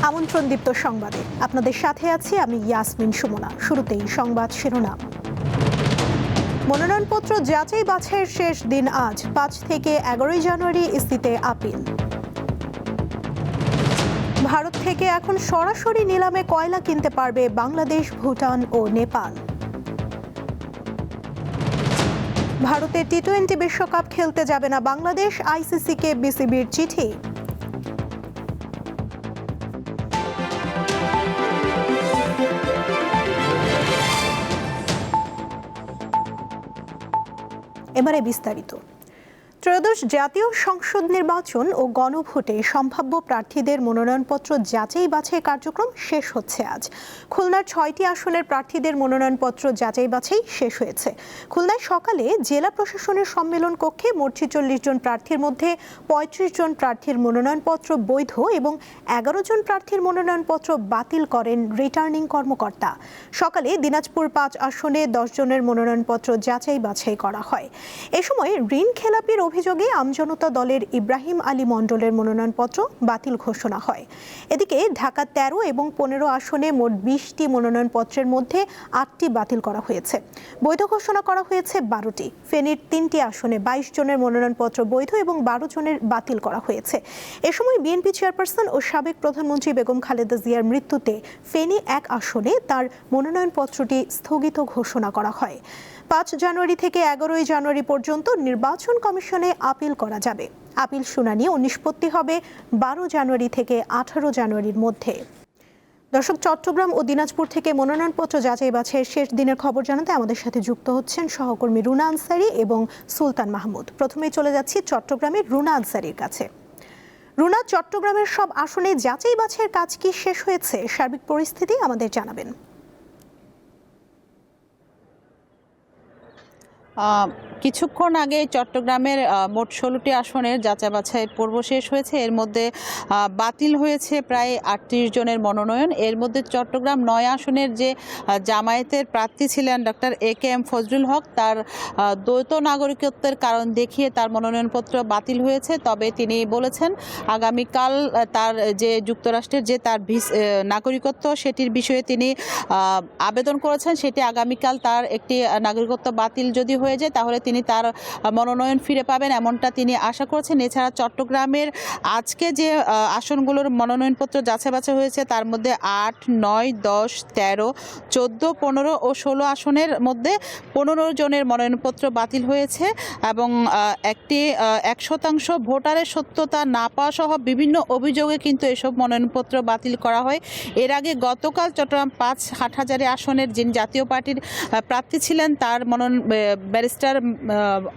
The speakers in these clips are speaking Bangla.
আমন্ত্রণ দীপ্ত সংবাদে আপনাদের সাথে আছি আমি ইয়াসমিন সুমনা। শুরুতেই সংবাদ শিরোনাম। মনোনয়নপত্র যাচাই বাছাইয়ের শেষ দিন আজ। ৫ থেকে ১১ জানুয়ারি ইসিতে আপিল। ভারত থেকে এখন সরাসরি নিলামে কয়লা কিনতে পারবে বাংলাদেশ, ভুটান ও নেপাল। ভারতে টি-20 বিশ্বকাপ খেলতে যাবে না বাংলাদেশ, আইসিসিকে বিসিবির চিঠি। এবারে বিস্তারিত। ত্রয়োদশ জাতীয় সংসদ নির্বাচন ও গণভোটে সম্ভাব্য প্রার্থীদের মনোনয়নপত্র যাচাই বাছাই কার্যক্রম শেষ হচ্ছে আজ। খুলনার 6টি আসনের প্রার্থীদের মনোনয়নপত্র যাচাই বাছাই শেষ হয়েছে। খুলনায় সকালে জেলা প্রশাসনের সম্মেলন কক্ষে মোট 46 জন প্রার্থীর মধ্যে 35 জন প্রার্থীর মনোনয়নপত্র বৈধ এবং 11 জন প্রার্থীর মনোনয়নপত্র বাতিল করেন রিটার্নিং কর্মকর্তা। সকালে দিনাজপুর 5 আসনে 10 জনের মনোনয়নপত্র যাচাই বাছাই করা হয়। এ সময় ঋণ খেলাপির অভিযোগে আমজনতা দলের ইব্রাহিম আলী মণ্ডলের মনোনয়নপত্র বাতিল ঘোষণা হয়। এদিকে ঢাকা 13 এবং 15 আসনে মোট 20টি মনোনয়নপত্রের মধ্যে 8টি বাতিল করা হয়েছে। বৈধ ঘোষণা করা হয়েছে 12টি। ফেনীর 3টি আসনে 22 জনের মনোনয়নপত্র বৈধ এবং 12 জনের বাতিল করা হয়েছে। এ সময় বিএনপি চেয়ারপারসন ও সাবেক প্রধানমন্ত্রী বেগম খালেদা জিয়ার মৃত্যুতে ফেনী 1 আসনে তার মনোনয়নপত্রটি স্থগিত ঘোষণা করা হয়। 5 জানুয়ারি থেকে 11 জানুয়ারি পর্যন্ত নির্বাচন কমিশনে আপিল করা যাবে। আপিল শুনানি ও নিষ্পত্তি হবে 12 জানুয়ারি থেকে 18 জানুয়ারির মধ্যে। দর্শক, চট্টগ্রাম ও দিনাজপুর থেকে মনোনয়নপত্র যাচাই বাছাইয়ের শেষ দিনের খবর জানাতে আমাদের সাথে যুক্ত হচ্ছেন সহকর্মী রুনা আনসারি এবং সুলতান মাহমুদ। প্রথমেই চলে যাচ্ছি চট্টগ্রামের রুনা আনসারির কাছে। রুনা, চট্টগ্রামের সব আসনে যাচাই বাছাইয়ের কাজ কি শেষ হয়েছে? সার্বিক পরিস্থিতি আমাদের জানাবেন। কিছুক্ষণ আগে চট্টগ্রামের মোট 16টি আসনের যাচাই বাছাই পর্ব শেষ হয়েছে। এর মধ্যে বাতিল হয়েছে প্রায় 38 জনের মনোনয়ন। এর মধ্যে চট্টগ্রাম 9 আসনের যে জামায়াতের প্রার্থী ছিলেন ডক্টর AKM ফজলুল হক, তার দ্বৈত নাগরিকত্বের কারণ দেখিয়ে তার মনোনয়নপত্র বাতিল হয়েছে। তবে তিনি বলেছেন আগামীকাল তার যে যুক্তরাষ্ট্রের যে তার নাগরিকত্ব সেটির বিষয়ে তিনি আবেদন করেছেন, সেটি আগামীকাল তার একটি নাগরিকত্ব বাতিল যদি হয়ে যায় তাহলে তিনি তার মনোনয়ন ফিরে পাবেন, এমনটা তিনি আশা করছেন। এছাড়া চট্টগ্রামের আজকে যে আসনগুলোর মনোনয়নপত্র যাচাই বাছাই হয়েছে তার মধ্যে 8, 9, 10, 13, 14, 15 ও 16 আসনের মধ্যে 15 জনের মনোনয়নপত্র বাতিল হয়েছে এবং একটি 1% ভোটারের সত্যতা না পাওয়া সহ বিভিন্ন অভিযোগে কিন্তু এসব মনোনয়নপত্র বাতিল করা হয়। এর আগে গতকাল চট্টগ্রাম 5 হাটহাজারী আসনের যিনি জাতীয় পার্টির প্রার্থী ছিলেন তার ব্যারিস্টার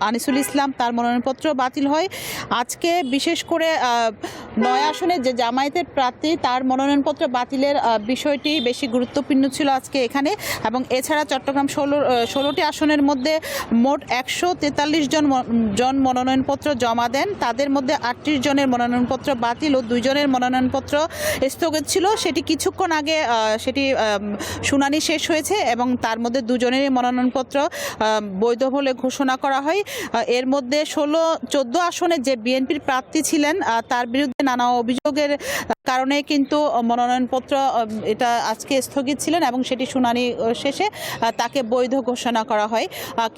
আনিসুল ইসলাম, তার মনোনয়নপত্র বাতিল হয়। আজকে বিশেষ করে 9 আসনে যে জামায়াতের প্রার্থী তার মনোনয়নপত্র বাতিলের বিষয়টি বেশি গুরুত্বপূর্ণ ছিল আজকে এখানে। এবং এছাড়া চট্টগ্রাম 16টি আসনের মধ্যে মোট 143 জন মনোনয়নপত্র জমা দেন। তাদের মধ্যে 38 জনের মনোনয়নপত্র বাতিল ও 2 জনের মনোনয়নপত্র স্থগিত ছিল। সেটি কিছুক্ষণ আগে সেটি শুনানি শেষ হয়েছে এবং তার মধ্যে 2 জনেরই মনোনয়নপত্র বৈধ বলে ঘোষণা করা হয়। এর মধ্যে 16-14 আসনে যে বিএনপির প্রার্থী ছিলেন তার বিরুদ্ধে নানা অভিযোগের কারণে কিন্তু মনোনয়নপত্র এটা আজকে স্থগিত ছিলেন এবং সেটি শুনানি শেষে তাকে বৈধ ঘোষণা করা হয়।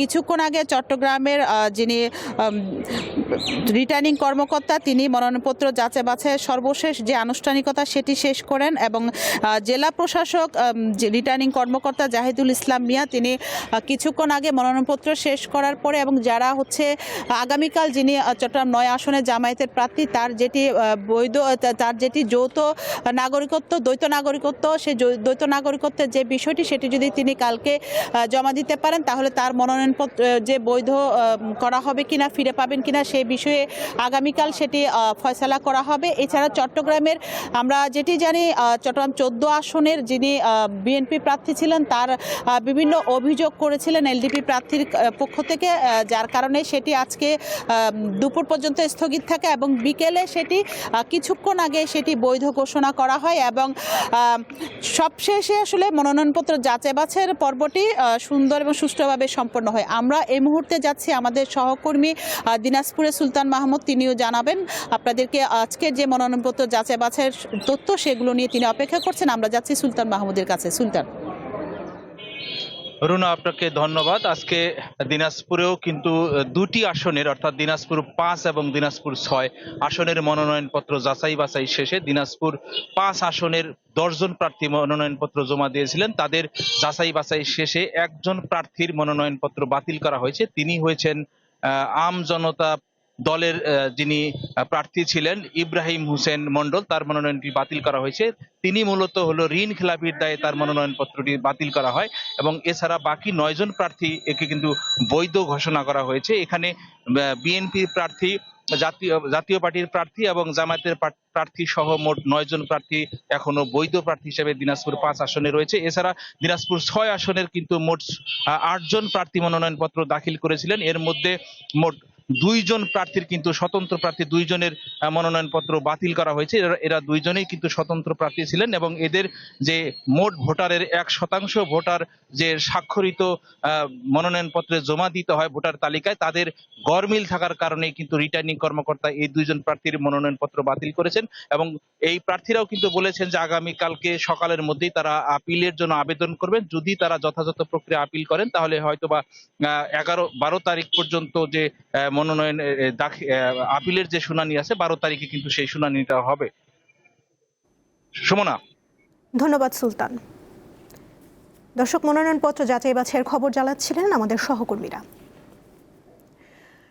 কিছুক্ষণ আগে চট্টগ্রামের যিনি রিটার্নিং কর্মকর্তা তিনি মনোনয়নপত্র যাচাই বাছাইয়ের সর্বশেষ যে আনুষ্ঠানিকতা সেটি শেষ করেন এবং জেলা প্রশাসক রিটার্নিং কর্মকর্তা জাহিদুল ইসলাম মিয়া তিনি কিছুক্ষণ আগে মনোনয়নপত্র শেষ করার পরে এবং যারা হচ্ছে আগামীকাল যিনি চট্টগ্রাম 9 আসনের জামায়াতের প্রার্থী তার যেটি বৈধ তার যেটি যৌথ নাগরিকত্ব দ্বৈত নাগরিকত্ব, সেই দ্বৈত নাগরিকত্বের যে বিষয়টি সেটি যদি তিনি কালকে জমা দিতে পারেন তাহলে তার মনোনয়নপত্র যে বৈধ করা হবে কিনা, ফিরে পাবেন কিনা সেই বিষয়ে আগামীকাল সেটি ফয়সালা করা হবে। এছাড়া চট্টগ্রামের আমরা যেটি জানি চট্টগ্রাম 14 আসনের যিনি বিএনপি প্রার্থী ছিলেন তার বিভিন্ন অভিযোগ করেছিলেন এলডিপি প্রার্থীর পক্ষ থেকে যার কারণে সেটি আজকে দুপুর পর্যন্ত স্থগিত থাকে এবং বিকেলে সেটি কিছুক্ষণ আগে সেটি বৈধ ঘোষণা করা হয় এবং সবশেষে আসলে মনোনয়নপত্র যাচাই বাছাইয়ের পর্বটি সুন্দর এবং সুষ্ঠুভাবে সম্পন্ন হয়। আমরা এই মুহূর্তে যাচ্ছি আমাদের সহকর্মী দিনাজপুরের সুলতান মাহমুদ, তিনিও জানাবেন আপনাদেরকে আজকের যে মনোনয়নপত্র যাচাই বাছাইয়ের তথ্য সেগুলো নিয়ে তিনি অপেক্ষা করছেন। আমরা যাচ্ছি সুলতান মাহমুদের কাছে। সুলতান। রুনা, আপনাকে ধন্যবাদ। আজকে দিনাজপুরেও কিন্তু দুটি আসনের অর্থাৎ দিনাজপুর ৫ এবং দিনাজপুর ৬ আসনের মনোনয়নপত্র যাচাই বাছাই শেষে দিনাজপুর ৫ আসনের ১০ জন প্রার্থী মনোনয়নপত্র জমা দিয়েছিলেন। তাদের যাচাই বাছাই শেষে একজন প্রার্থীর মনোনয়নপত্র বাতিল করা হয়েছে। তিনি হয়েছেন আম জনতা দলের যিনি প্রার্থী ছিলেন ইব্রাহিম হোসেন মণ্ডল, তার মনোনয়নটি বাতিল করা হয়েছে। তিনি মূলত হলো ঋণ খেলাপির দায়ে তার মনোনয়নপত্রটি বাতিল করা হয় এবং এছাড়া বাকি ৯ জন প্রার্থী একে কিন্তু বৈধ ঘোষণা করা হয়েছে। এখানে বিএনপির প্রার্থী, জাতীয় পার্টির প্রার্থী এবং জামায়াতের প্রার্থী সহ মোট ৯ জন প্রার্থী এখনো বৈধ প্রার্থী হিসেবে দিনাজপুর ৫ আসনে রয়েছে। এছাড়া দিনাজপুর ৬ আসনের কিন্তু মোট ৮ জন প্রার্থী মনোনয়নপত্র দাখিল করেছিলেন। এর মধ্যে মোট ২ জন প্রার্থীর কিন্তু স্বতন্ত্র প্রার্থী ২ জনের মনোনয়নপত্র বাতিল করা হয়েছে। এরা ২ জনেই কিন্তু স্বতন্ত্র প্রার্থী ছিলেন এবং এদের যে মোট ভোটারের ১% ভোটার যে স্বাক্ষরিত মনোনয়নপত্রে জমা দিতে হয় ভোটার তালিকায়, তাদের গড়মিল থাকার কারণে কিন্তু রিটার্নিং কর্মকর্তা এই ২ জন প্রার্থীর মনোনয়নপত্র বাতিল করেছেন এবং এই প্রার্থীরাও কিন্তু বলেছেন যে আগামীকালকে সকালের মধ্যেই তারা আপিলের জন্য আবেদন করবেন। যদি তারা যথাযথ প্রক্রিয়া আপিল করেন তাহলে হয়তোবা ১১-১২ তারিখ পর্যন্ত যে মনোনয়ন আপিলের যে শুনানি আছে ১২ তারিখে কিন্তু সেই শুনানিটা হবে। সুমনা। ধন্যবাদ সুলতান। দর্শক, মনোনয়নপত্র যাচাই বাছাইয়ের খবর জানাচ্ছিলেন আমাদের সহকর্মীরা।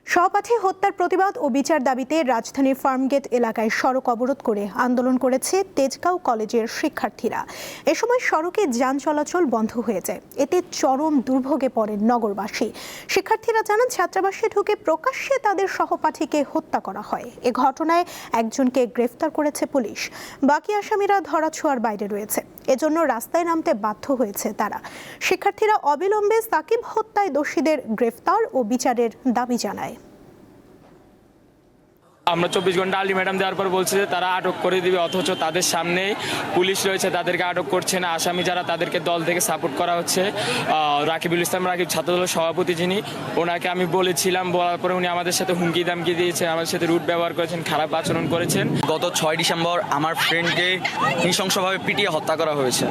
সহপাঠী হত্যার প্রতিবাদ ও বিচার দাবিতে রাজধানীর ফার্মগেট এলাকায় সড়ক অবরোধ করে আন্দোলন করেছে তেজগাঁও কলেজের শিক্ষার্থীরা। এ সময় সড়কে যান চলাচল বন্ধ হয়ে যায়। এতে চরম দুর্ভোগে পড়েন নগরবাসী। শিক্ষার্থীরা জানান, ছাত্রাবাসে ঢুকে প্রকাশ্যে তাদের সহপাঠীকে হত্যা করা হয়। এ ঘটনায় একজনকে গ্রেফতার করেছে পুলিশ। বাকি আসামিরা ধরাছোঁয়ার বাইরে রয়েছে। এজন্য রাস্তায় নামতে বাধ্য হয়েছে তারা। শিক্ষার্থীরা অবিলম্বে সাকিব হত্যায় দোষীদের গ্রেফতার ও বিচারের দাবি জানায়। আমরা ২৪ ঘন্টা আলী ম্যাডাম দেওয়ার পর বলছে যে তারা আটক করে দিবে, অথচ তাদের সামনে পুলিশ রয়েছে, তাদেরকে আটক করছে না। আসামি যারা তাদেরকে দল থেকে সাপোর্ট করা হচ্ছে। রাকিবুল ইসলাম রাকিব ছাত্রদলের সভাপতি যিনি, ওনাকে আমি বলেছিলাম, বলার পরে উনি আমাদের সাথে হুমকি দামকি দিয়েছে, আমাদের সাথে রুট ব্যবহার করেছেন, খারাপ আচরণ করেছেন। গত ৬ ডিসেম্বর আমার ফ্রেন্ডকে নৃশংসভাবে পিটিয়ে হত্যা করা হয়েছে।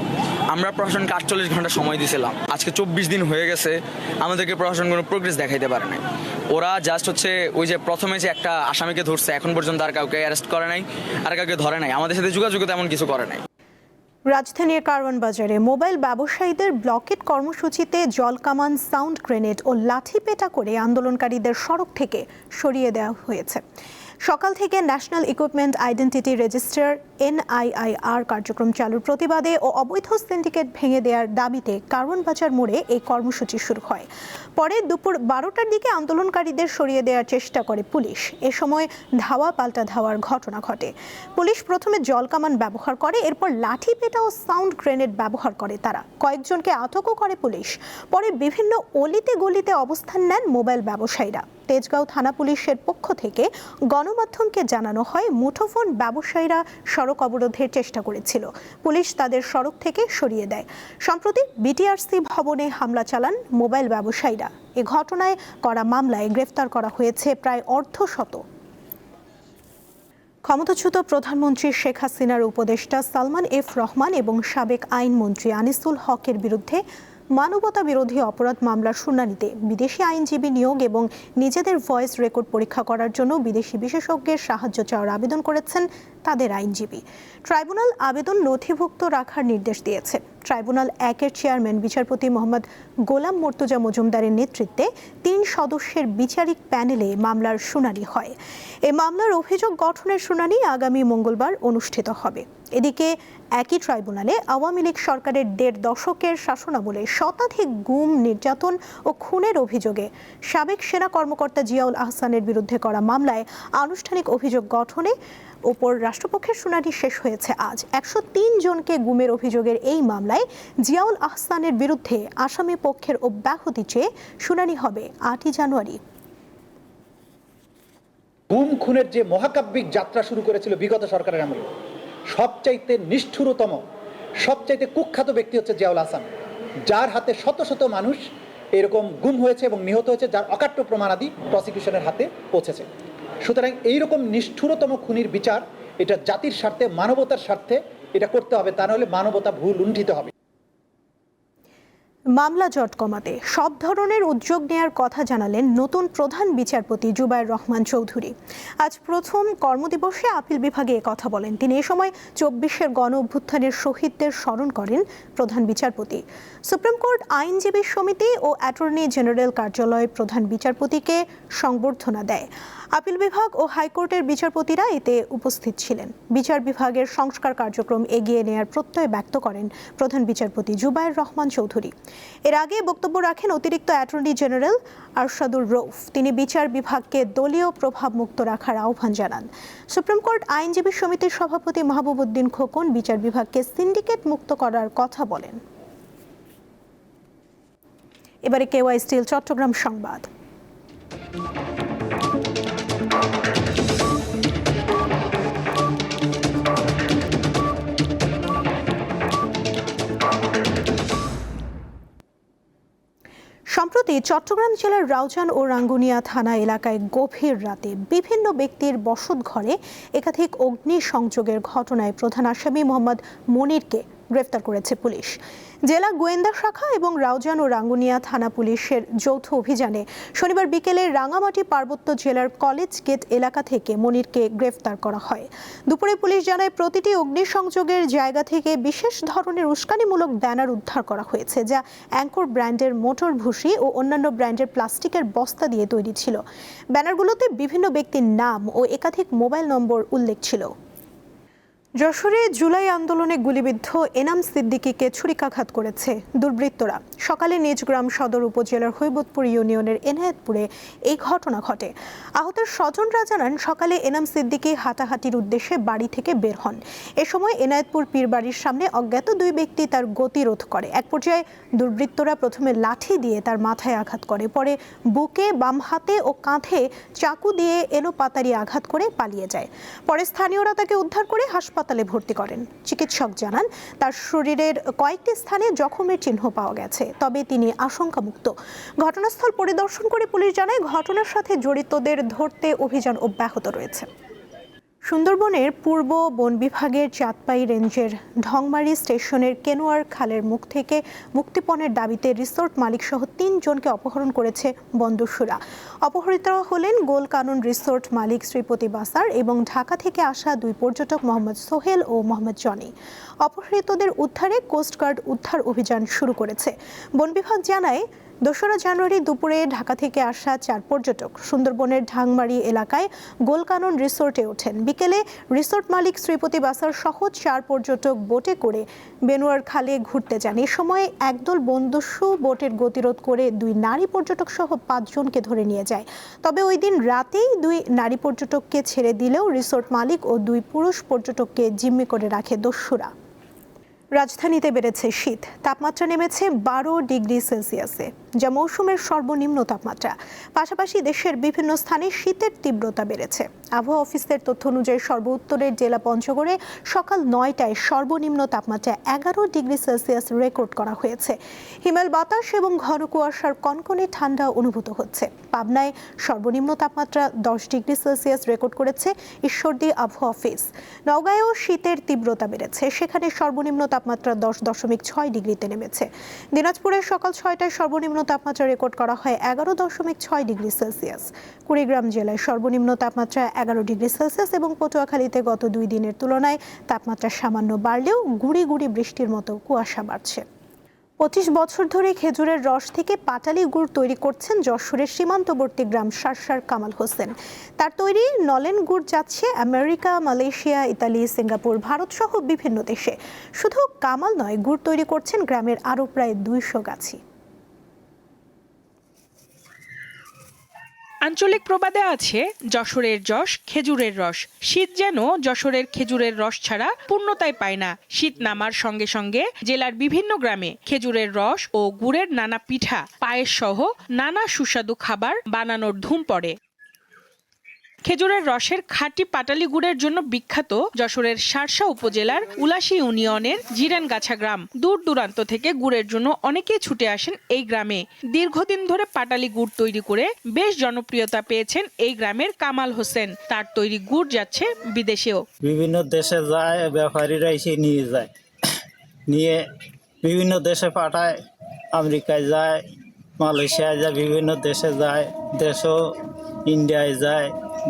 আমরা প্রশাসনকে ৪৮ ঘন্টা সময় দিয়েছিলাম। আজকে ২৪ দিন হয়ে গেছে, আমাদেরকে প্রশাসন কোনো প্রোগ্রেস দেখাইতে পারে নাই। ওরা জাস্ট হচ্ছে ওই যে প্রথমে যে একটা আসামিকে ধরছে, এখন পর্যন্ত আর কাউকে অ্যারেস্ট করে নাই, আর কাউকে ধরে নাই, আমাদের সাথে যোগাযোগ তেমন কিছু করে নাই। রাজধানীর কারওয়ান বাজারে মোবাইল ব্যবসায়ীদের ব্লকেট কর্মসূচিতে জলকামান, সাউন্ড গ্রেনেড ও লাঠি পেটা করে আন্দোলনকারীদের সড়ক থেকে সরিয়ে দেওয়া হয়েছে। সকাল থেকে national equipment identity register NIIR কার্যক্রম চালুর প্রতিবাদে ও অবৈধ সিন্ডিকেট ভেঙে দেওয়ার দাবিতে কারওয়ান বাজার মোড়ে এই কর্মসূচি শুরু হয়। পরে দুপুর ১২টার দিকে আন্দোলনকারীদের সরিয়ে দেওয়ার চেষ্টা করে পুলিশ। এ সময় ধাওয়া পাল্টা ধাওয়ার ঘটনা ঘটে। পুলিশ প্রথমে জলকামান ব্যবহার করে, এরপর লাঠি পেটা ও সাউন্ড গ্রেনেড ব্যবহার করে তারা। কয়েকজনকে আটকও করে পুলিশ। পরে বিভিন্ন অলিতে গলিতে অবস্থান নেন মোবাইল ব্যবসায়ীরা। তেজগাঁও থানা পুলিশের পক্ষ থেকে গণমাধ্যমকে জানানো হয়, মুঠোফোন ব্যবসায়ীরা সড়ক অবরোধের চেষ্টা করেছিল। পুলিশ তাদের সড়ক থেকে সরিয়ে দেয়। সম্প্রতি BTRC ভবনে হামলা চালান মোবাইল ব্যবসায়ীরা। এ ঘটনায় করা মামলায় গ্রেফতার করা হয়েছে প্রায় অর্ধশত। ক্ষমতাচ্যুত প্রধানমন্ত্রী শেখ হাসিনার উপদেষ্টা সালমান F রহমান এবং সাবেক আইনমন্ত্রী আনিসুল হকের বিরুদ্ধে মানবতা বিরোধী অপরাধ মামলার শুনানিতে বিদেশি আইনজীবী নিয়োগ এবং নিজেদের ভয়েস রেকর্ড পরীক্ষা করার জন্য বিদেশি বিশেষজ্ঞের সাহায্য চাওয়ার আবেদন করেছেন তাদের আইনজীবী। ট্রাইব্যুনাল আবেদন নথিভুক্ত রাখার নির্দেশ দিয়েছে। ট্রাইব্যুনাল ১-এর চেয়ারম্যান বিচারপতি মোহাম্মদ গোলাম মর্তুজা মজুমদারের নেতৃত্বে ৩ সদস্যের বিচারিক প্যানেলে মামলার শুনানি হয়। এ মামলার অভিযোগ গঠনের শুনানি আগামী মঙ্গলবার অনুষ্ঠিত হবে। এদিকে একই ট্রাইব্যুনালে আওয়ামী লীগ সরকারের ১.৫ দশকের শাসনামলে শতাধিক গুম, নির্যাতন ও খুনের অভিযোগে সাবেক সেনা কর্মকর্তা জিয়াউল আহসানের বিরুদ্ধে করা মামলায় আনুষ্ঠানিক অভিযোগ গঠনে ওপর রাষ্ট্রপক্ষের শুনানি শেষ হয়েছে আজ। ১০৩ জনকে গুমের অভিযোগের এই মামলা মামলায় জিয়াউল আহসানের বিরুদ্ধে আসামি পক্ষের অব্যাহতি চেয়ে শুনানি হবে 8 জানুয়ারি। গুম খুনের যে মহাকাব্যিক যাত্রা শুরু করেছিল বিগত সরকারের আমলে, সবচাইতে নিষ্ঠুরতম, সবচাইতে কুখ্যাত ব্যক্তি হচ্ছে জিয়াউল আহসান, যার হাতে শত শত মানুষ এরকম গুম হয়েছে এবং নিহত হয়েছে, যার অকাট্য প্রমাণাদি প্রসিকিউশনের হাতে পৌঁছেছে। সুতরাং এইরকম নিষ্ঠুরতম খুনির বিচার এটা জাতির স্বার্থে, মানবতার স্বার্থে এটা করতে হবে, তা নাহলে মানবতা ভুল লুণ্ঠিত হবে। মামলা জট কমাতে সব ধরনের উদ্যোগ নেয়ার কথা জানালেন নতুন প্রধান বিচারপতি জুবায়ের রহমান চৌধুরী। আজ প্রথম কর্মদিবসে আপিল বিভাগে কথা বলেন তিনি। এ সময় 24-এর গণ অভ্যুত্থানের শহীদদের স্মরণ করেন প্রধান বিচারপতি। সুপ্রিম কোর্ট আইনজীবী সমিতি ও অ্যাটর্নি জেনারেল কার্যালয় প্রধান বিচারপতিকে সংবর্ধনা দেয়। আপিল বিভাগ ও হাইকোর্টের বিচারপতিরা এতে উপস্থিত ছিলেন। বিচার বিভাগের সংস্কার কার্যক্রম এগিয়ে নেয়ার প্রত্যয় ব্যক্ত করেন প্রধান বিচারপতি জুবায়ের রহমান চৌধুরী। এর আগে বক্তব্য রাখেন অতিরিক্ত অ্যাটর্নি জেনারেল আরশাদুর রৌফ। তিনি বিচার বিভাগকে দলীয় প্রভাব মুক্ত রাখার আহ্বান জানান। সুপ্রিম কোর্ট আইনজীবী সমিতির সভাপতি মাহবুব উদ্দিন খোকন বিচার বিভাগকে সিন্ডিকেট মুক্ত করার কথা বলেন। এবারে কেওয়াই স্টিল চট্টগ্রাম সংবাদ। সম্প্রতি চট্টগ্রাম জেলার রাউজান ও রাঙ্গুনিয়া থানা এলাকায় গভীর রাতে বিভিন্ন ব্যক্তির বসতঘরে একাধিক অগ্নিসংযোগের ঘটনায় প্রধান আসামি মোহাম্মদ মনিরকে গ্রেফতার করেছে পুলিশ। জেলা গোয়েন্দা শাখা এবং রাউজান ও রাঙ্গুনিয়া থানা পুলিশের যৌথ অভিযানে শনিবার বিকেলে রাঙামাটি পার্বত্য জেলার কলেজ গেট এলাকা থেকে মনিরকে গ্রেফতার করা হয়। দুপুরে পুলিশ জানায় প্রতিটি অগ্নিসংযোগের জায়গা থেকে বিশেষ ধরনের উস্কানিমূলক ব্যানার উদ্ধার করা হয়েছে, যা অ্যাঙ্কর ব্র্যান্ডের মোটর ভুসি ও অন্যান্য ব্র্যান্ডের প্লাস্টিকের বস্তা দিয়ে তৈরি ছিল। ব্যানারগুলোতে বিভিন্ন ব্যক্তির নাম ও একাধিক মোবাইল নম্বর উল্লেখ ছিল। যশোরে জুলাই আন্দোলনে গুলিবিদ্ধ এনাম সিদ্দিকীকে ছুরিকাঘাত করেছে দুর্বৃত্তরা। সকালে নিজ গ্রাম সদর উপজেলার হৈবতপুর ইউনিয়নের এনায়েতপুরে এই ঘটনা ঘটে। আহতের স্বজনরা জানান, সকালে এনাম সিদ্দিকী হাঁটাহাঁটির উদ্দেশ্যে বাড়ি থেকে বের হন। এ সময় এনায়েতপুর পীরবাড়ির সামনে অজ্ঞাত দুই ব্যক্তি তার গতিরোধ করে। এক পর্যায়ে দুর্বৃত্তরা প্রথমে লাঠি দিয়ে তার মাথায় আঘাত করে, পরে বুকে, বাম হাতে ও কাঁধে চাকু দিয়ে এলোপাতাড়ি আঘাত করে পালিয়ে যায়। পরে স্থানীয়রা তাকে উদ্ধার করে হাসপাতালে ভর্তি করেন। চিকিৎসক জানান, তার শরীরের কয়েকটি স্থানে জখমের চিহ্ন পাওয়া গেছে, তবে তিনি আশঙ্কামুক্ত। ঘটনাস্থল পরিদর্শন করে পুলিশ জানায়, ঘটনার সাথে জড়িতদের ধরতে অভিযান অব্যাহত রয়েছে। সুন্দরবনের পূর্ব বন বিভাগের চাঁদপাই রেঞ্জের ঢংমারি স্টেশনের কেনোয়ার খালের মুখ থেকে মুক্তিপণের দাবিতে রিসোর্ট মালিকসহ 3 জনকে অপহরণ করেছে বনদস্যুরা। অপহৃতরা হলেন গোলকানন রিসোর্ট মালিক শ্রীপতি বাসার এবং ঢাকা থেকে আসা 2 পর্যটক মোহাম্মদ সোহেল ও মোহাম্মদ জনি। অপহৃতদের উদ্ধারে কোস্টগার্ড উদ্ধার অভিযান শুরু করেছে। বন বিভাগ জানায়, 2রা জানুয়ারি দুপুরে ঢাকা থেকে আসা 4 পর্যটক সুন্দরবনের ঢাংমারি এলাকায় গোলকানন রিসোর্টে ওঠেন। বিকেলে রিসোর্ট মালিক শ্রীপতি বাসার সহ 4 পর্যটক বোটে করে বেনুয়ার খালে ঘুরতে যান। এ সময় একদল বনদস্যু বোটের গতিরোধ করে 2 নারী পর্যটক সহ 5 জনকে ধরে নিয়ে যায়। তবে ওই দিন রাতেই 2 নারী পর্যটককে ছেড়ে দিলেও রিসোর্ট মালিক ও 2 পুরুষ পর্যটককে জিম্মি করে রাখে দস্যুরা। রাজধানীতে বেড়েছে শীত। তাপমাত্রা নেমেছে 12 ডিগ্রি সেলসিয়াসে, যা মৌসুমের সর্বনিম্ন তাপমাত্রা। পাশাপাশি দেশের বিভিন্ন স্থানে শীতের তীব্রতা বেড়েছে। আবহাওয়া অফিসের তথ্য অনুযায়ী সর্বোত্তরের জেলা পঞ্চগড়ে সকাল 9টায় সর্বনিম্ন তাপমাত্রা 11 ডিগ্রি সেলসিয়াস রেকর্ড করা হয়েছে। হিমেল বাতাস এবং ঘন কুয়াশার কনকনে ঠান্ডা অনুভূত হচ্ছে। পাবনায় সর্বনিম্ন তাপমাত্রা 10 ডিগ্রি সেলসিয়াস রেকর্ড করেছে ঈশ্বরদী আবহাওয়া অফিস। নওগাঁয়েও শীতের তীব্রতা বেড়েছে, সেখানে সর্বনিম্ন তাপমাত্রা 10.6 ডিগ্রিতে নেমেছে। দিনাজপুরে সকাল 6টায় সর্বনিম্ন তাপমাত্রা রেকর্ড করা হয় 11.6 ডিগ্রি সেলসিয়াস। কুড়িগ্রাম জেলায় সর্বনিম্ন তাপমাত্রা 11 ডিগ্রি সেলসিয়াস এবং পটুয়াখালীতে গত 2 দিনের তুলনায় তাপমাত্রা সামান্য বাড়লেও গুঁড়ি গুঁড়ি বৃষ্টির মতো কুয়াশা বাড়ছে। 25 বছর ধরে খেজুরের রস থেকে পাটালি গুড় তৈরি করছেন যশোরের সীমান্তবর্তী গ্রাম শার্শার কামাল হোসেন। তার তৈরি নলেন গুড় যাচ্ছে America, Malaysia, Italy, Singapore, Bharat সহ বিভিন্ন দেশে। শুধু কামাল নয়, গুড় তৈরি করছেন গ্রামের আরও প্রায় 200 গাছি। আঞ্চলিক প্রবাদে আছে যশোরের যশ খেজুরের রস। শীত যেন যশোরের খেজুরের রস ছাড়া পূর্ণতাই পায় না। শীত নামার সঙ্গে সঙ্গে জেলার বিভিন্ন গ্রামে খেজুরের রস ও গুড়ের নানা পিঠা, পায়েস সহ নানা সুস্বাদু খাবার বানানোর ধুম পড়ে। খেজুরের রসের খাঁটি পাটালি গুড়ের জন্য বিখ্যাত যশোরের শার্শা উপজেলার উলাশী ইউনিয়নের জিরানগাছা গ্রাম। দূর দূরান্ত থেকে গুড়ের জন্য অনেকেই ছুটে আসেন এই গ্রামে। দীর্ঘদিন ধরে পাটালি গুড় তৈরি করে বেশ জনপ্রিয়তা পেয়েছেন এই গ্রামের কামাল হোসেন। তার তৈরি গুড় যাচ্ছে বিদেশেও। বিভিন্ন দেশে যায়, ব্যাপারীরা এসে নিয়ে যায়, নিয়ে বিভিন্ন দেশে পাঠায়, আমেরিকায় যায়, মালয়েশিয়ায় যায়, বিভিন্ন দেশে যায়, দেশও ইন্ডিয়ায় যায়,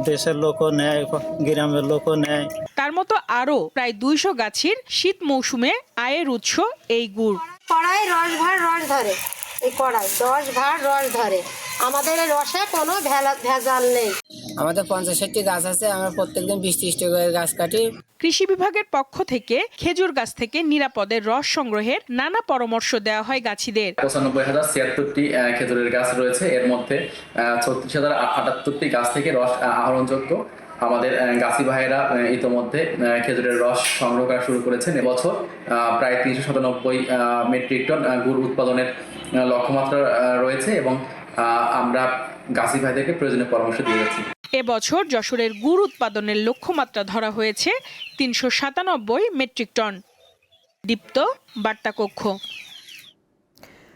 দেশের লোকও নেয়, গ্রামের লোকও নেয়। তার মতো আরো প্রায় 200 গাছির শীত মৌসুমে আয়ের উৎস এই গুড়। কড়াই রস ধরে, এই কড়াই 10 ভার রস ধরে। আমাদের এই রসে কোনো ভেজাল নেই। আমাদের 50-60টি গাছ আছে, আমরা প্রত্যেকদিন 20-30টি করে গাছ কাটি। কৃষি বিভাগের পক্ষ থেকে খেজুর গাছ থেকে নিরাপদে রস সংগ্রহের নানা পরামর্শ দেওয়া হয় গাছিদের। 95,076টি খেজুরের গাছ রয়েছে, এর মধ্যে 36,078টি গাছ থেকে রস আহরণযোগ্য। আমাদের গাছি ভাইয়েরা ইতোমধ্যে খেজুরের রস সংগ্রহ করা শুরু করেছেন। এবছর প্রায় 397 মেট্রিক টন গুড় উৎপাদনের লক্ষ্যমাত্রা রয়েছে এবং আমরা গাছি ভাইদেরকে প্রয়োজনীয় পরামর্শ দিয়ে যাচ্ছি। এবছর যশোরের গুড় উৎপাদনের লক্ষ্যমাত্রা ধরা হয়েছে 397 মেট্রিক টন। দীপ্ত, বার্তা কক্ষ।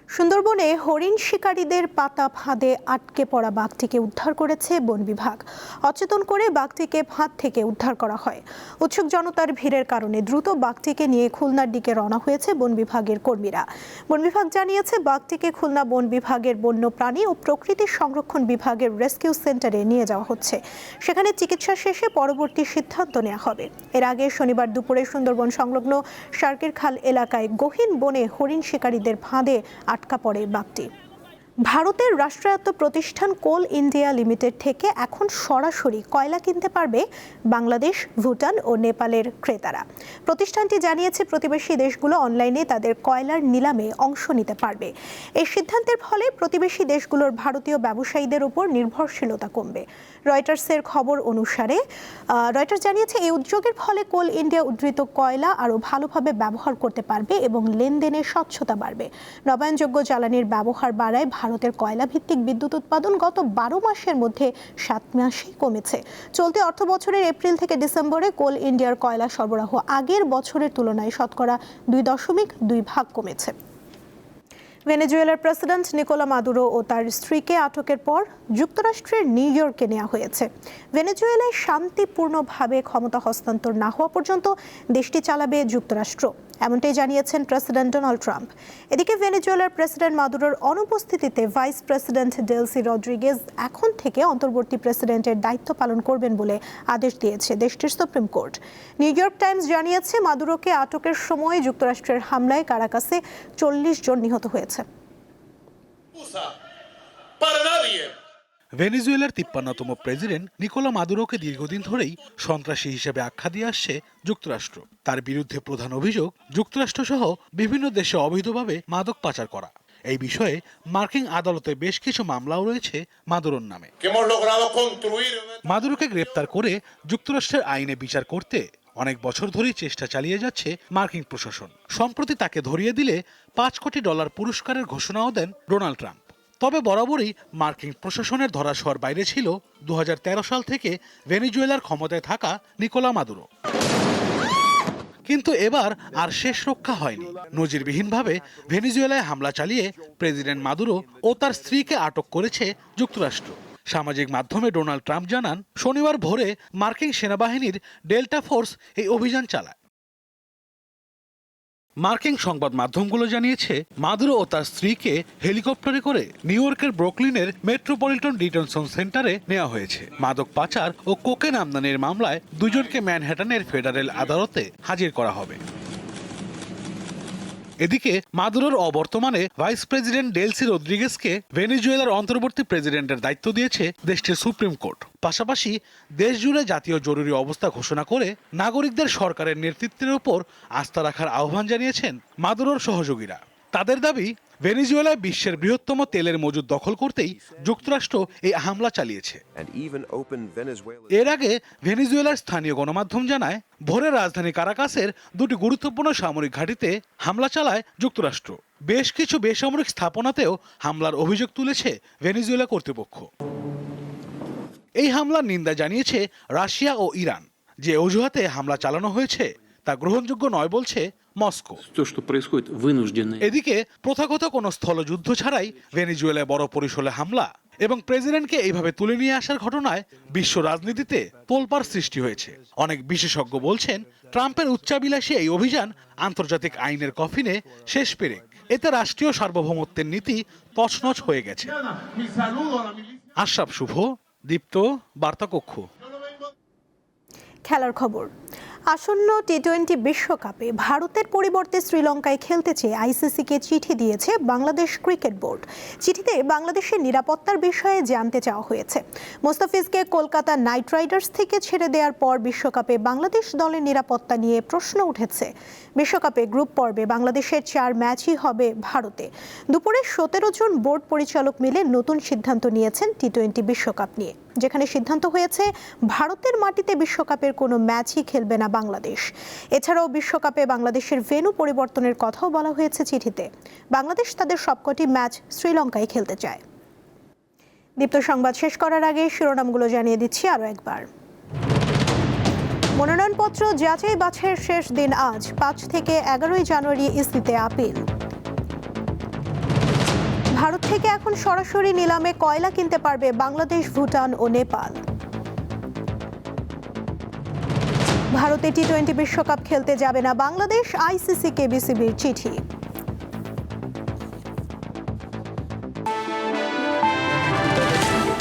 সুন্দরবনে হরিণ শিকারীদের পাতা ফাঁদে আটকে পড়া বাঘটিকে উদ্ধার করেছে বন বিভাগ। অচেতন করে বাঘটিকে ফাঁদ থেকে উদ্ধার করা হয়। উৎসুক জনতার ভিড়ের কারণে দ্রুত বাঘটিকে নিয়ে খুলনার দিকে রওনা হয়েছে বন বিভাগের কর্মীরা। বন বিভাগ জানিয়েছে বাঘটিকে খুলনা বন বিভাগের বন্যপ্রাণী ও প্রকৃতি সংরক্ষণ বিভাগের রেস্কিউ সেন্টারে নিয়ে যাওয়া হচ্ছে। সেখানে চিকিৎসা শেষে পরবর্তী সিদ্ধান্ত নেওয়া হবে। এর আগে শনিবার দুপুরে সুন্দরবন সংলগ্ন সার্কের খাল এলাকায় গহীন বনে হরিণ শিকারীদের ফাঁদে আটকা পড়ে বাঘটি। ভারতের রাষ্ট্রায়ত্ত প্রতিষ্ঠান কোল ইন্ডিয়া লিমিটেড থেকে এখন সরাসরি কয়লা কিনতে পারবে বাংলাদেশ, ভুটান ও নেপালের ক্রেতারা। প্রতিষ্ঠানটি জানিয়েছে প্রতিবেশী দেশগুলো অনলাইনে তাদের কয়লার নিলামে অংশ নিতে পারবে। এই সিদ্ধান্তের ফলে প্রতিবেশী দেশগুলোর ভারতীয় ব্যবসায়ীদের উপর নির্ভরশীলতা কমবে। রয়টার্সের খবর অনুসারে রয়টার্স জানিয়েছে এই উদ্যোগের ফলে কোল ইন্ডিয়া উদ্ধৃত কয়লা আরও ভালোভাবে ব্যবহার করতে পারবে এবং লেনদেনের স্বচ্ছতা বাড়বে। নবায়নযোগ্য জ্বালানির ব্যবহার বাড়ায় ভারতের কয়লা ভিত্তিক বিদ্যুৎ উৎপাদন গত 12 মাসের মধ্যে 7 মাসেই কমেছে। চলতি অর্থ বছরের এপ্রিল থেকে ডিসেম্বরে কোল ইন্ডিয়ার কয়লা সরবরাহ আগের বছরের তুলনায় শতকরা 2.2 ভাগ কমেছে। ভেনেজুয়েলার প্রেসিডেন্ট নিকোলা মাদুরো ও তার স্ত্রীকে আটকের পর যুক্তরাষ্ট্রের নিউ ইয়র্কে নেওয়া হয়েছে। ভেনেজুয়েলায় শান্তিপূর্ণভাবে ক্ষমতা হস্তান্তর না হওয়া পর্যন্ত দেশটি চালাবে যুক্তরাষ্ট্র, এমনটাই জানিয়েছেন প্রেসিডেন্ট ডোনাল্ড ট্রাম্প। এদিকে ভেনেজুয়েলার প্রেসিডেন্ট মাদুরোর অনুপস্থিতিতে ভাইস প্রেসিডেন্ট ডেলসি রদ্রিগেজ এখন থেকে অন্তর্বর্তী প্রেসিডেন্টের দায়িত্ব পালন করবেন বলে আদেশ দিয়েছে দেশটির supreme court. New York Times জানিয়েছে মাদুরোকে আটকের সময় যুক্তরাষ্ট্রের হামলায় কারাকাসে 40 জন নিহত হয়েছে। ভেনেজুয়েলার 53তম প্রেসিডেন্ট নিকোলা মাদুরোকে দীর্ঘদিন ধরেই সন্ত্রাসী হিসেবে আখ্যা দিয়ে আসছে যুক্তরাষ্ট্র। তার বিরুদ্ধে প্রধান অভিযোগ যুক্তরাষ্ট্র সহ বিভিন্ন দেশে অবৈধভাবে মাদক পাচার করা। এই বিষয়ে মার্কিন আদালতে বেশ কিছু মামলাও রয়েছে মাদুরোর নামে। মাদুরোকে গ্রেপ্তার করে যুক্তরাষ্ট্রের আইনে বিচার করতে অনেক বছর ধরেই চেষ্টা চালিয়ে যাচ্ছে মার্কিন প্রশাসন। সম্প্রতি তাকে ধরিয়ে দিলে $5 কোটি পুরস্কারের ঘোষণাও দেন ডোনাল্ড ট্রাম্প। তবে বরাবরই মার্কিন প্রশাসনের ধরাছোঁয়ার বাইরে ছিল 2013 সাল থেকে ভেনেজুয়েলার ক্ষমতায় থাকা নিকোলা মাদুরো। কিন্তু এবার আর শেষ রক্ষা হয়নি। নজিরবিহীনভাবে ভেনেজুয়েলায় হামলা চালিয়ে প্রেসিডেন্ট মাদুরো ও তার স্ত্রীকে আটক করেছে যুক্তরাষ্ট্র। সামাজিক মাধ্যমে ডোনাল্ড ট্রাম্প জানান, শনিবার ভোরে মার্কিন সেনাবাহিনীর ডেল্টা ফোর্স এই অভিযান চালায়। মার্কিন সংবাদ মাধ্যমগুলো জানিয়েছে মাদুরো ও তার স্ত্রীকে হেলিকপ্টারে করে নিউ ইয়র্কের ব্রুকলিনের মেট্রোপলিটন ডিটেনশন সেন্টারে নেওয়া হয়েছে। মাদক পাচার ও কোকেন আমদানির মামলায় দুজনকে ম্যানহাটানের ফেডারেল আদালতে হাজির করা হবে। এদিকে মাদুরোর অবর্তমানে ভাইস প্রেসিডেন্ট ডেলসি রদ্রিগেজকে ভেনেজুয়েলার অন্তর্বর্তী প্রেসিডেন্টের দায়িত্ব দিয়েছে দেশটির সুপ্রিম কোর্ট। পাশাপাশি দেশ জুড়ে জাতীয় জরুরি অবস্থা ঘোষণা করে নাগরিকদের সরকারের নেতৃত্বের উপর আস্থা রাখার আহ্বান জানিয়েছেন মাদুরোর সহযোগীরা। তাদের দাবি, ভেনেজুয়েলায় বিশ্বের বৃহত্তম তেলের মজুদ দখল করতেই যুক্তরাষ্ট্র এই হামলা চালিয়েছে। এর আগে ভেনেজুয়েলার স্থানীয় গণমাধ্যম জানায় ভোরে রাজধানী কারাকাসের দুটি গুরুত্বপূর্ণ সামরিক ঘাঁটিতে হামলা চালায় যুক্তরাষ্ট্র। বেশ কিছু বেসামরিক স্থাপনাতেও হামলার অভিযোগ তুলেছে ভেনেজুয়েলা কর্তৃপক্ষ। এই হামলার নিন্দা জানিয়েছে রাশিয়া ও ইরান। যে অজুহাতে হামলা চালানো হয়েছে তা গ্রহণযোগ্য নয় বলছে মস্কো। এদিকে প্রথাগত কোনো স্থলযুদ্ধ ছাড়াই ভেনেজুয়েলায় বড় পরিসরে হামলা এবং প্রেসিডেন্টকে এইভাবে তুলে নিয়ে আসার ঘটনায় বিশ্ব রাজনীতিতে তোলপাড় সৃষ্টি হয়েছে। অনেক বিশেষজ্ঞ বলছেন ট্রাম্পের উচ্চাভিলাষী এই অভিযান আন্তর্জাতিক আইনের কফিনে শেষ পেরেক। এতে রাষ্ট্রীয় সার্বভৌমত্বের নীতি তছনছ হয়ে গেছে। আশরাফ শুভ, দীপ্ত, বার্তাকক্ষ। খেলার খবর। আসন্ন টি-20 বিশ্বকাপে ভারতের পরিবর্তে শ্রীলঙ্কায় খেলতে চেয়ে আইসিসিকে চিঠি দিয়েছে বাংলাদেশ ক্রিকেট বোর্ড। চিঠিতে বাংলাদেশের নিরাপত্তার বিষয়ে জানতে চাওয়া হয়েছে। মোস্তাফিজকে কলকাতা নাইট রাইডার্স থেকে ছেড়ে দেওয়ার পর বিশ্বকাপে বাংলাদেশ দলের নিরাপত্তা নিয়ে প্রশ্ন উঠেছে। বিশ্বকাপে গ্রুপ পর্বে বাংলাদেশের 4 ম্যাচই হবে ভারতে। দুপুরে 17 জন বোর্ড পরিচালক মিলে নতুন সিদ্ধান্ত নিয়েছেন টি-20 বিশ্বকাপ নিয়ে, যেখানে সিদ্ধান্ত হয়েছে ভারতের মাটিতে বিশ্বকাপের কোনো ম্যাচই খেলবে না বাংলাদেশ। এছাড়াও বিশ্বকাপে বাংলাদেশের ভেন্যু পরিবর্তনের কথাও বলা হয়েছে চিঠিতে। বাংলাদেশ তাদের সবকটি ম্যাচ শ্রীলঙ্কায় খেলতে চায়। দীপ্ত সংবাদ শেষ করার আগে শিরোনামগুলো জানিয়ে দিচ্ছি আরও একবার। মনোনয়নপত্র যাচাই বাছাইয়ের শেষ দিন আজ। 5 থেকে 11 জানুয়ারি ইসিতে আপিল। ভারত থেকে এখন সরাসরি নিলামে কয়লা কিনতে পারবে বাংলাদেশ, ভুটান ও নেপাল। ভারতে টি-20 বিশ্বকাপ খেলতে যাবে না বাংলাদেশ, আইসিসিকে বিসিবির চিঠি।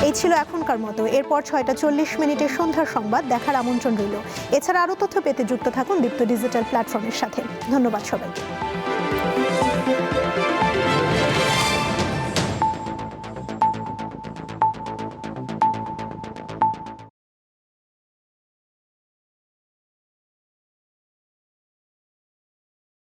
এই ছিল এখনকার মতো। এরপর 6টা 40 সন্ধ্যার সংবাদ দেখার আমন্ত্রণ রইল। এছাড়া আরও তথ্য পেতে যুক্ত থাকুন দীপ্ত ডিজিটাল প্ল্যাটফর্মের সাথে। ধন্যবাদ সবাইকে।